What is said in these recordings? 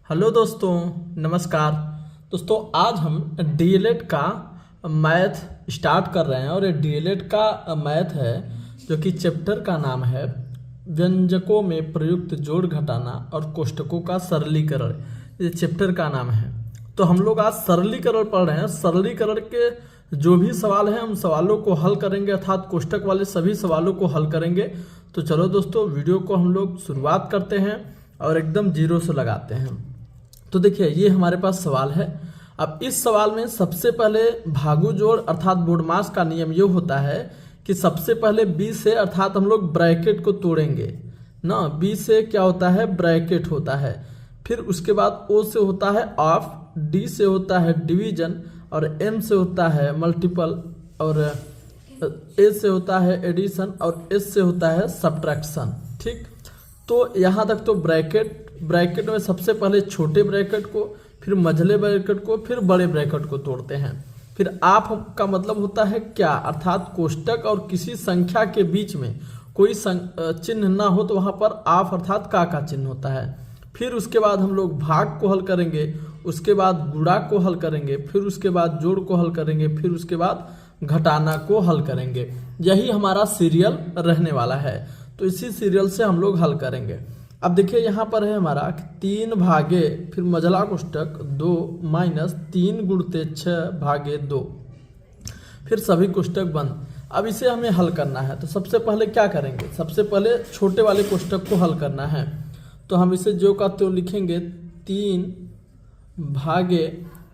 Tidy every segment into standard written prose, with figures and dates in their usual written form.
Hello दोस्तों, नमस्कार। दोस्तों आज हम डीएलएड का मैथ स्टार्ट कर रहे हैं और ये डीएलएड का मैथ है जो कि चैप्टर का नाम है व्यंजकों में प्रयुक्त जोड़ घटाना और कोष्ठकों का सरलीकरण। ये चैप्टर का नाम है। तो हम लोग आज सरलीकरण पढ़ रहे हैं। सरलीकरण के जो भी सवाल हैं उन सवालों को हल करेंगे, अर्थात कोष्ठक वाले सभी सवालों को हल करेंगे। तो चलो दोस्तों, वीडियो को हम लोग शुरुआत करते हैं और एकदम जीरो से लगाते हैं। तो देखिए, ये हमारे पास सवाल है। अब इस सवाल में सबसे पहले भागु जोड़ अर्थात बोडमास का नियम ये होता है कि सबसे पहले बी से अर्थात हम लोग ब्रैकेट को तोड़ेंगे ना। बी से क्या होता है? ब्रैकेट होता है। फिर उसके बाद ओ से होता है ऑफ, डी से होता है डिवीजन और एम से होता है मल्टीपल और ए से होता है एडिशन और एस से होता है सब्ट्रैक्शन। ठीक, तो यहाँ तक तो ब्रैकेट में सबसे पहले छोटे ब्रैकेट को, फिर मझले ब्रैकेट को, फिर बड़े ब्रैकेट को तोड़ते हैं। फिर आप का मतलब होता है क्या? अर्थात कोष्ठक और किसी संख्या के बीच में कोई चिन्ह ना हो तो वहां पर आप अर्थात का चिन्ह होता है। फिर उसके बाद हम लोग भाग को हल करेंगे, उसके बाद गुणा को हल करेंगे, फिर उसके बाद जोड़ को हल करेंगे, फिर उसके बाद घटाना को हल करेंगे। यही हमारा सीरियल रहने वाला है। तो इसी सीरियल से हम लोग हल करेंगे। अब देखिए, यहाँ पर है हमारा 3 भागे फिर मझला कोष्ठक 2 माइनस 3 गुणते 6 भागे 2 फिर सभी कोष्ठक बंद। अब इसे हमें हल करना है। तो सबसे पहले क्या करेंगे? सबसे पहले छोटे वाले कोष्ठक को हल करना है। तो हम इसे जो का त्यों लिखेंगे 3 भागे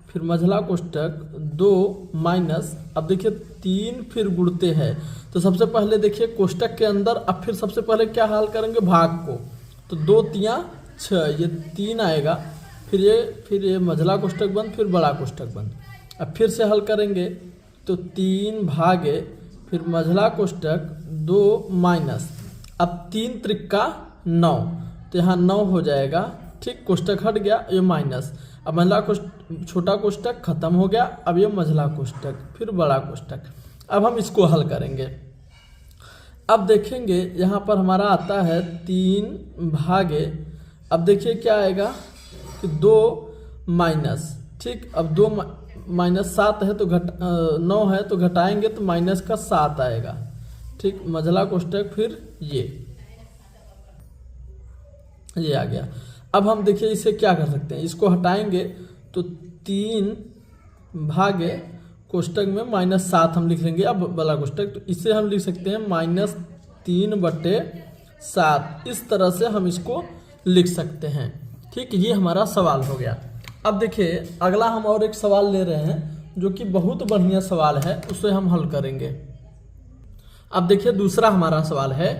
फिर मझला कोष्ठक 2 माइनस, अब देखिए 3 फिर गुणते हैं। तो सबसे पहले देखिए कोष्ठक के अंदर, अब फिर सबसे पहले क्या हल करेंगे? भाग को। तो 2 तिया 6, ये 3 आएगा। फिर ये मझला कोष्ठक बंद, फिर बड़ा कोष्ठक बंद। अब फिर से हल करेंगे तो 3 भागे फिर मझला कोष्ठक 2 माइनस, अब 3 त्रिक्का 9, तो यहाँ 9 हो जाएगा। ठीक, कोष्ठक हट गया, ये माइनस। अब मझला छोटा कोष्ठक खत्म हो गया। अब ये मझला कोष्ठक फिर बड़ा कोष्ठक। अब हम इसको हल करेंगे। अब देखेंगे यहाँ पर हमारा आता है 3 भागे, अब देखिए क्या आएगा कि 2 माइनस। ठीक, अब 2 माइनस 7 है तो 9 है तो घटाएंगे तो माइनस का 7 आएगा। ठीक, मझला कोष्ठक फिर ये आ गया। अब हम देखिए इसे क्या कर सकते हैं, इसको हटाएंगे तो 3 भागे कोष्ठक में -7 हम लिख लेंगे। अब बड़ा कोष्ठक, तो इसे हम लिख सकते हैं -3/7। इस तरह से हम इसको लिख सकते हैं। ठीक, ये हमारा सवाल हो गया। अब देखिए अगला हम और एक सवाल ले रहे हैं जो कि बहुत बढ़िया सवाल है, उसे हम हल करेंगे। अब देखिए दूसरा हमारा सवाल है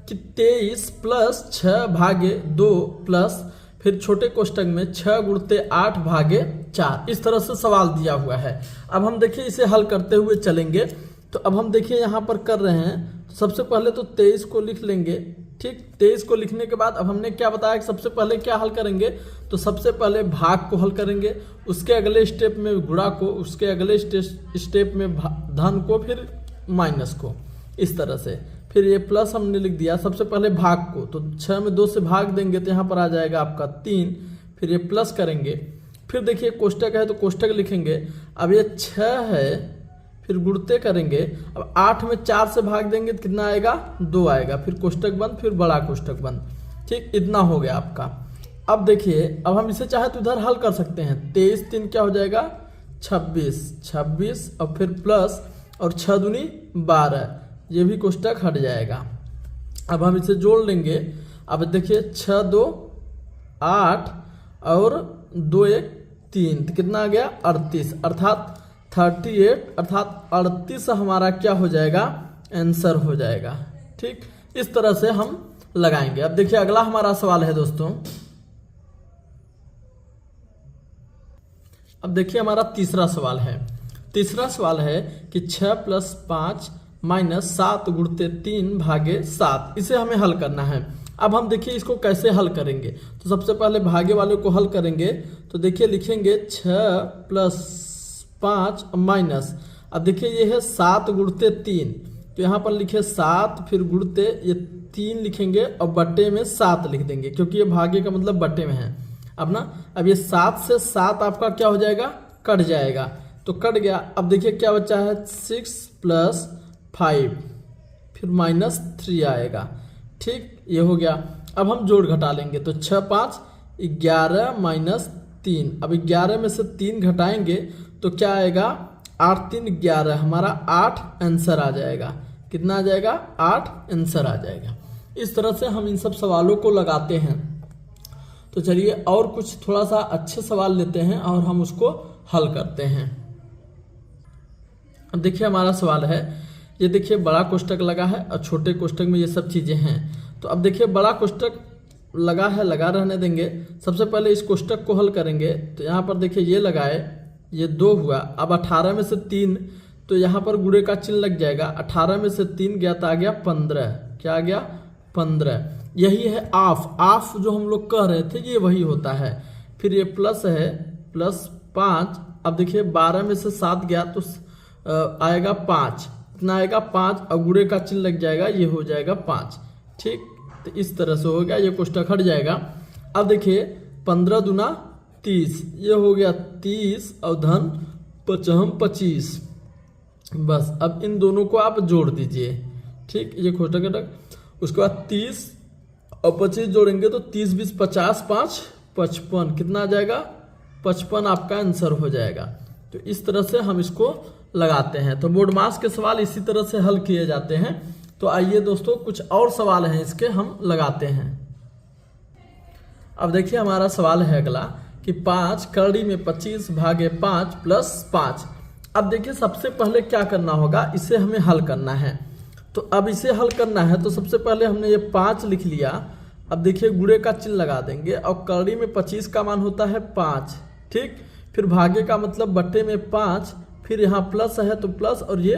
कि 23 + 6 भागे 2 प्लस फिर छोटे कोष्ठक में 6 गुणते 8 भागे 4। इस तरह से सवाल दिया हुआ है। अब हम देखिए इसे हल करते हुए चलेंगे। तो अब हम देखिए यहाँ पर कर रहे हैं, सबसे पहले तो 23 को लिख लेंगे। ठीक, 23 को लिखने के बाद अब हमने क्या बताया कि सबसे पहले क्या हल करेंगे? तो सबसे पहले भाग को हल करेंगे, उसके अगले स्टेप में गुणा को, उसके अगले स्टेप में धन को, फिर माइनस को। इस तरह से फिर ये प्लस हमने लिख दिया। सबसे पहले भाग को, तो 6 में 2 से भाग देंगे तो यहाँ पर आ जाएगा आपका 3। फिर ये प्लस करेंगे। फिर देखिए कोष्ठक है तो कोष्ठक लिखेंगे। अब ये 6 है, फिर गुणते करेंगे। अब 8 में 4 से भाग देंगे तो कितना आएगा? 2 आएगा। फिर कोष्ठक बंद, फिर बड़ा कोष्ठक बंद। ठीक, इतना हो गया आपका। अब देखिए, अब हम इसे चाहे तो इधर हल कर सकते हैं। 23 3 क्या हो जाएगा? 26 और फिर प्लस और 6 दूनी 12, ये भी कोष्ठक हट जाएगा। अब हम इसे जोड़ लेंगे। अब देखिए 6 2 8 और 2 1 3, तो कितना आ गया? 38, अर्थात 38, अर्थात 38 हमारा क्या हो जाएगा? आंसर हो जाएगा। ठीक, इस तरह से हम लगाएंगे। अब देखिए अगला हमारा सवाल है दोस्तों। अब देखिए हमारा तीसरा सवाल है। तीसरा सवाल है कि 6 + 5 -7 गुणते 3 भागे 7। इसे हमें हल करना है। अब हम देखिए इसको कैसे हल करेंगे। तो सबसे पहले भागे वाले को हल करेंगे। तो देखिए लिखेंगे 6 + 5 माइनस, अब देखिए ये है 7 गुणते 3, तो यहाँ पर लिखे 7 फिर गुणते ये 3 लिखेंगे और बट्टे में 7 लिख देंगे, क्योंकि ये भागे का मतलब बट्टे में है। अब ना, अब ये 7 से 7 आपका क्या हो जाएगा, कट जाएगा, तो कट गया। अब देखिए क्या बचा है, 6 + 5 फिर -3 आएगा। ठीक, ये हो गया। अब हम जोड़ घटा लेंगे, तो 6 × 5 = 11 - 3। अब 11 में से 3 घटाएंगे तो क्या आएगा, 8 × 3 = 11, हमारा 8 आंसर आ जाएगा। कितना आ जाएगा, 8 आंसर आ जाएगा। इस तरह से हम इन सब सवालों को लगाते हैं। तो चलिए और कुछ थोड़ा सा अच्छे सवाल लेते हैं और हम उसको हल करते हैं। अब देखिए हमारा सवाल है, ये देखिए बड़ा कोष्टक लगा है और छोटे कोष्टक में ये सब चीज़ें हैं। तो अब देखिए बड़ा कोष्टक लगा है, लगा रहने देंगे। सबसे पहले इस कोष्टक को हल करेंगे। तो यहाँ पर देखिए ये लगाए, ये 2 हुआ। अब 18 में से 3, तो यहाँ पर गुणे का चिन्ह लग जाएगा। 18 में से 3 गया तो आ गया 15। क्या आ गया, 15। यही है ऑफ जो हम लोग कह रहे थे, ये वही होता है। फिर ये प्लस है, +5। अब देखिए 12 में से 7 गया तो आएगा 5। कितना आएगा, 5, और गुणे का चिन्ह लग जाएगा, ये हो जाएगा 5। ठीक, तो इस तरह से हो गया, ये कोष्टक हट जाएगा। अब देखिए 15 दूना 30, ये हो गया 30 और धन 5 25। बस अब इन दोनों को आप जोड़ दीजिए। ठीक, ये कोष्टक घटक। उसके बाद 30 और 25 जोड़ेंगे तो 30 × 20 = 50, 5 = 55। कितना आ जाएगा, 55 आपका आंसर हो जाएगा। तो इस तरह से हम इसको लगाते हैं। तो बोर्ड मास के सवाल इसी तरह से हल किए जाते हैं। तो आइए दोस्तों कुछ और सवाल हैं इसके, हम लगाते हैं। अब देखिए हमारा सवाल है अगला कि 5 करड़ी में 25 भागे 5 + 5। अब देखिए सबसे पहले क्या करना होगा, इसे हमें हल करना है। तो अब इसे हल करना है तो सबसे पहले हमने ये 5 लिख लिया। अब देखिए गुणे का चिन्ह लगा देंगे और करड़ी में 25 का मान होता है 5। ठीक, फिर भागे का मतलब बट्टे में 5, फिर यहाँ प्लस है तो प्लस और ये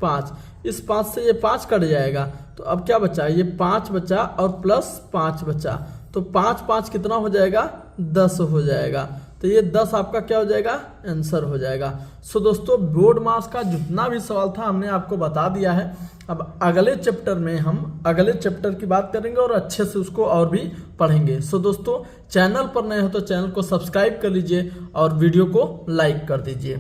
5। इस 5 से ये 5 कट जाएगा, तो अब क्या बचा, ये 5 बचा और +5 बचा। तो 5 × 5 कितना हो जाएगा, 10 हो जाएगा। तो ये 10 आपका क्या हो जाएगा, आंसर हो जाएगा। सो दोस्तों बोर्ड मास का जितना भी सवाल था हमने आपको बता दिया है। अब अगले चैप्टर में हम अगले चैप्टर की बात करेंगे और अच्छे से उसको और भी पढ़ेंगे। सो दोस्तों चैनल पर नए हो तो चैनल को सब्सक्राइब कर लीजिए और वीडियो को लाइक कर दीजिए।